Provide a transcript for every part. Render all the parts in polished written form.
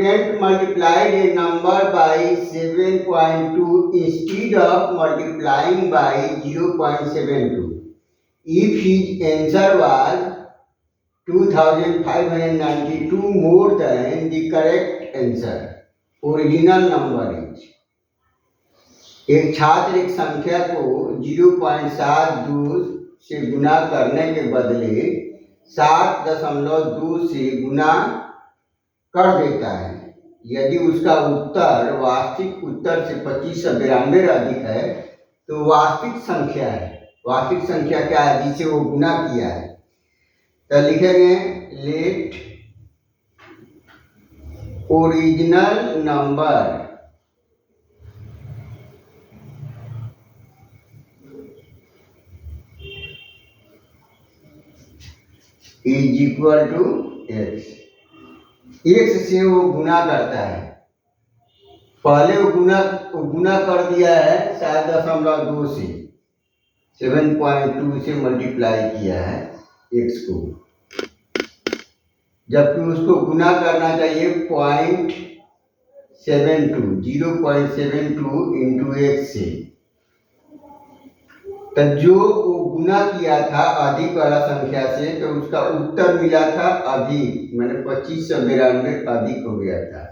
student multiplied a number by 7.2 instead of multiplying by 0.72. If his answer was 2592 more than the correct answer, original number is। एक छात्र एक संख्या को 0.72 से गुना करने के बदले 7.2 से गुना कर देता है। यदि उसका उत्तर वास्तविक उत्तर से 2592 अधिक है तो वास्तविक संख्या है। वास्तविक संख्या क्या है जिसे वो गुना किया है? तो लिखेंगे let original number is equal to x. X से वो गुना करता है। पहले वो गुना कर दिया है 7.2 से, 7.2 से मल्टीप्लाई किया है एक्स को, जबकि उसको गुना करना चाहिए 0.72 इंटू एक्स से। तो जो वो गुना किया था अधिक वाला संख्या से, तो उसका उत्तर मिला था अधिक, मैंने 2592 अधिक हो गया था।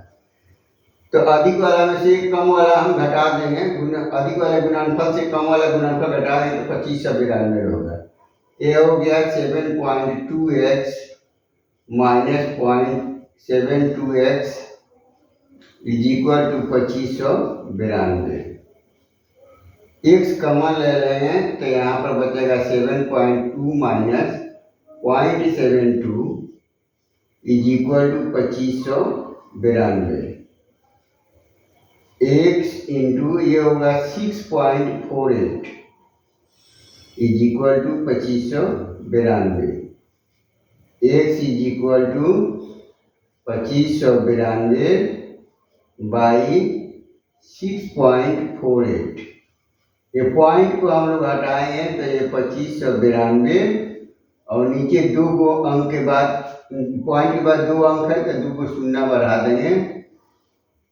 तो अधिक वाला में से कम वाला हम घटा देंगे, अधिक वाले गुणनफल से कम वाला गुणनफल घटा देंगे तो 2592 होगा। ये हो गया 7.2x minus 0.72x is equal to 2592। X common ले लेंगे तो यहाँ पर बचेगा 7.2 minus 0.72 is equal to 2592। X into ये होगा 6.48 is equal to 2592। X is equal to 2592 by 6.48। ये पॉइंट को हम लोग हटाएंगे तो ये 2592 और नीचे दो गो अंक के बाद, पॉइंट के बाद 2 अंक है तो 2 को शून्य बढ़ा देंगे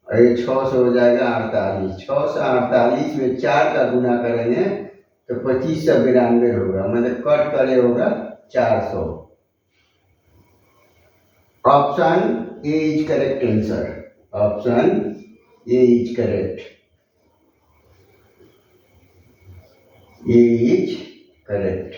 और ये 600 हो जाएगा 48। 648 में 4 का गुना करेंगे तो 2592 होगा, मतलब कट करे होगा 400। Option A is correct answer. Option A is correct. A is correct.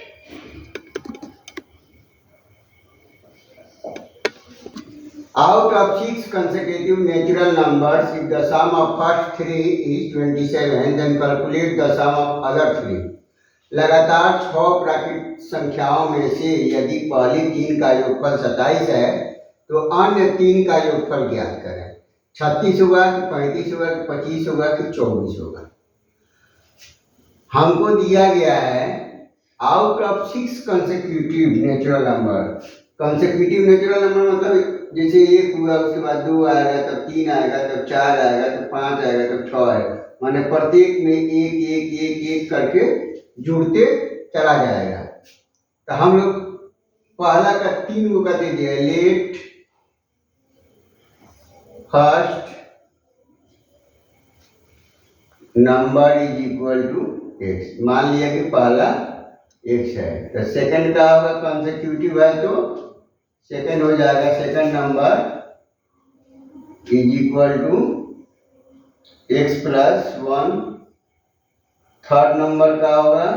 Out of 6 consecutive natural numbers, if the sum of first 3 is 27, then calculate the sum of other 3. लगातार 6 प्राकृतिक संख्याओं में से यदि पहली 3 का योगफल 27 है तो अन्य 3 का योगफल ज्ञात करें। 36 होगा कि 35 होगा कि 25 होगा कि 24 होगा। हमको दिया गया है out of 6 consecutive natural number. Consecutive natural number मतलब जैसे 1 हुआ उसके बाद 2 आएगा, तब 3 आएगा, तब 4 आएगा, तब 5 आएगा, तब 6 आएगा, माने प्रत्येक में 1 1 1 1 करके जुड़ते चला जाएगा। तो हम लोग पहला का 3 को दे दिया, let first number is equal to x. मान लिया कि पहला एक्स है तो सेकंड का होगा, कंसेक्यूटिव है तो सेकंड हो जाएगा, second number is equal to x plus 1। Third number का होगा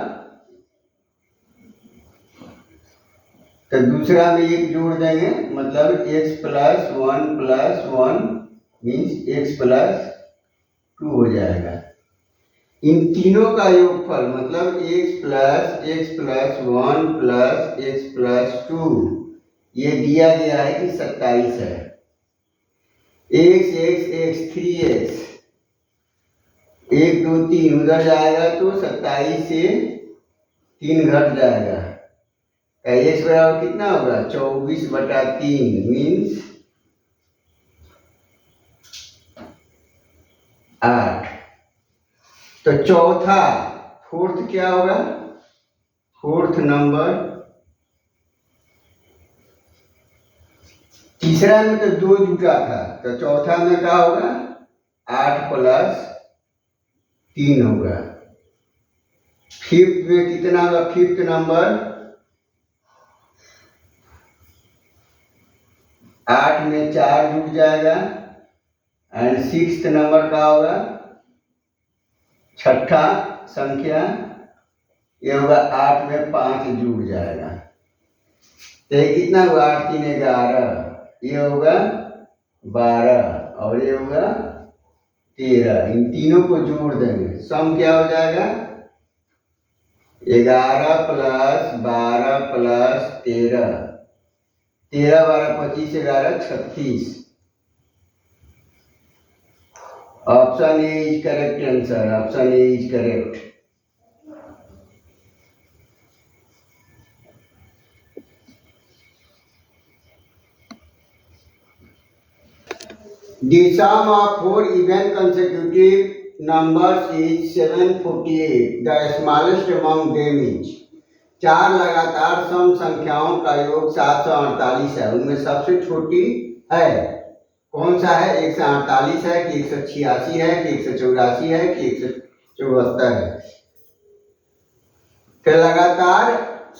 तो दूसरा में 1 जोड़ देंगे, मतलब x plus 1 means x plus 2 हो जाएगा। इन तीनों का योगफल मतलब x plus 1 plus x plus 2 ये दिया गया है कि 27 है। x 3x 1 2 3 उधर जाएगा तो 27 से 3 घट जाएगा। x बराबर कितना होगा 24/3 मीन्स 8। तो चौथा फोर्थ क्या होगा, फोर्थ नंबर तीसरा में तो 2 जुटा था, तो चौथा में क्या होगा 8 + 3 होगा। फिफ्थ में कितना होगा, फिफ्थ नंबर 8 में 4 जुट जाएगा। एंड सिक्स्थ नंबर का होगा, छठा संख्या ये होगा 8 में 5 जुड़ जाएगा। तो ये कितना हुआ 8 3 11, ये होगा 12 और ये होगा 13। इन तीनों को जोड़ देंगे, सम क्या हो जाएगा 11 + 12 + 13, 13 12 25 11 36। Option A is correct answer, option A is correct. The sum of 4 even consecutive numbers is 748. The smallest among them is 4 लगातार सम संख्याओं का योग 748 है, उनमें सबसे छोटी है कौन सा है, 148 है कि 186 है कि 184 है कि 174 है। तो लगातार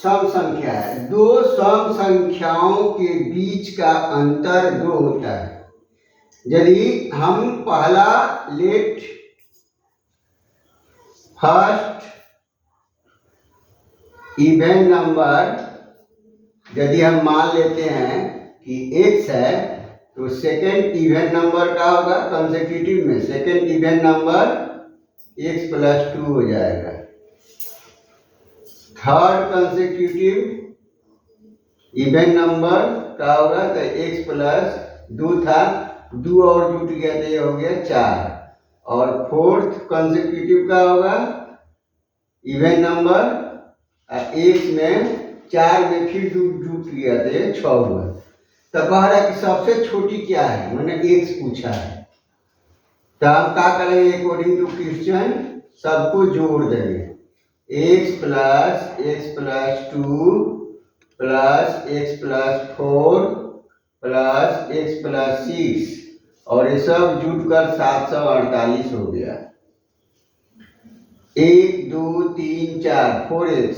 सम संख्या है, दो सम संख्याओं के बीच का अंतर 2 होता है। यदि हम पहला लेट फर्स्ट इवन नंबर यदि हम मान लेते हैं कि x है, तो सेकेंड इवन नंबर का होगा कंसेक्यूटिव में, सेकेंड इवन नंबर x + 2 हो जाएगा। थर्ड कंसेक्यूटिव इवन नंबर का होगा तो x + 2 था, 2 और जुट गया तो ये हो गया 4। और फोर्थ कंसेक्यूटिव का होगा इवन नंबर x में 4 में फिर जुट गया तो ये 6 हुआ। तो कह रहा है कि सबसे छोटी क्या है, मैंने x पूछा है, तो हम क्या करेंगे अकॉर्डिंग टू क्वेश्चन सबको जोड़ देंगे, x + x + 2 + x + 4 + x + 6 और ये सब जुटकर 748 हो गया। 1 2 3 4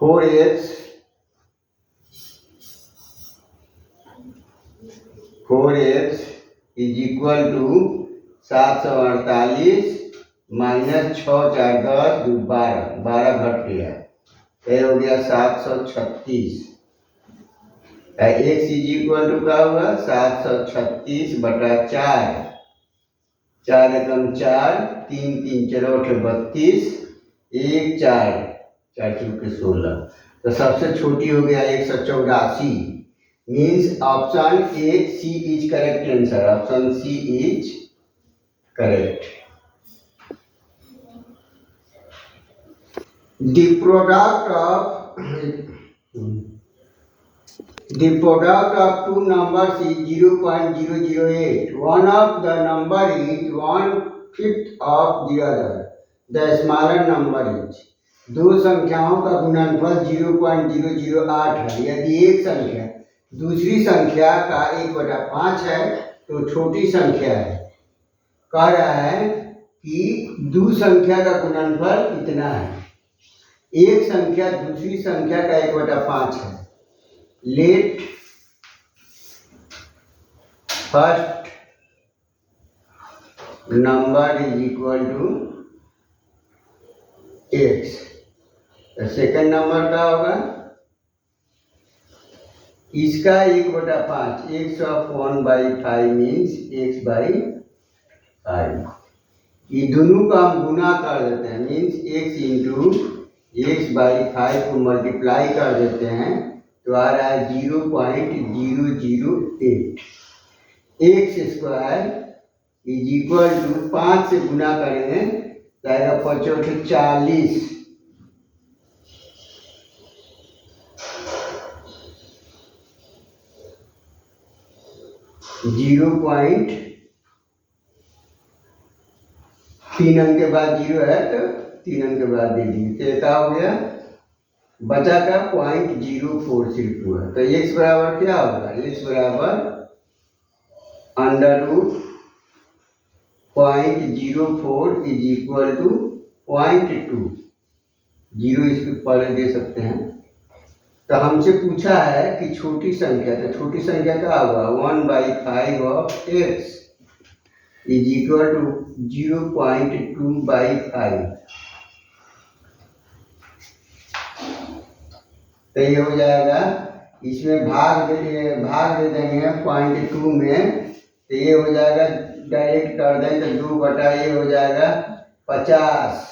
4x 4x is equal to 748 - 6 4 10 2 12 घट गया, ये हो गया 736। x इज इक्वल टू क्या होगा 736 बटा 4, 4 एकम 4 3 3 चरौठ 32 1 4 4 चौके 16। तो सबसे छोटी हो गया 184। Means option A C is correct answer, option C is correct. The product of two numbers is 0.008. One of the number is 1/5 of the other. The smaller number is. दो संख्याओं का गुणनफल 0.008 है। यदि एक संख्या दूसरी संख्या का 1/5 है तो छोटी संख्या है। कह रहा है कि दो संख्या का गुणनफल कितना है, एक संख्या दूसरी संख्या का 1/5 है। Let first number is equal to x, second number का होगा इसका 1/5, x of 1/5 मीन्स x/5। ये दोनों का हम गुना कर देते हैं, मीन्स x × x/5 को मल्टीप्लाई कर देते हैं तो आ रहा है 0.008। x² इज इक्वल टू 5 से गुना करेंगे तो आएगा 45 40। 0.3 अंक के बाद 0 है तो 3 अंक के बाद दे दीजिए, तो क्या हो गया बचा का 0.04 सिर्फ हुआ। तो x बराबर क्या होगा, x बराबर under root 0.04 is equal to 0.2। Zero इसके पहले दे सकते हैं। तो हमसे पूछा है कि छोटी संख्या, तो छोटी संख्या क्या होगा, 1/5 of x is equal to 0.2/5। तो ये हो जाएगा, इसमें भाग दे देंगे 0.2 में, तो ये हो जाएगा, डायरेक्ट कर दें तो 2 बटा ये हो जाएगा 50।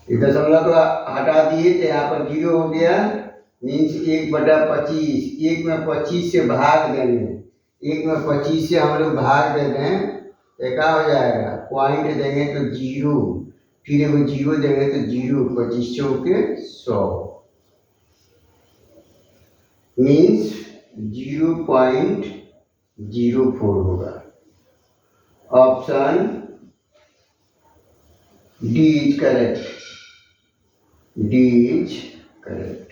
दशमलव को हटा दिए तो यहाँ पर 0 हो गया, मीन्स 1/25। 1 में 25 से भाग देंगे, 1 में 25 से हम लोग भाग दे दें तो क्या हो जाएगा, पॉइंट देंगे तो 0, फिर वो 0 देंगे तो 0, 25 चौके 100, मीन्स 0.04 होगा। Option D is correct, D is correct.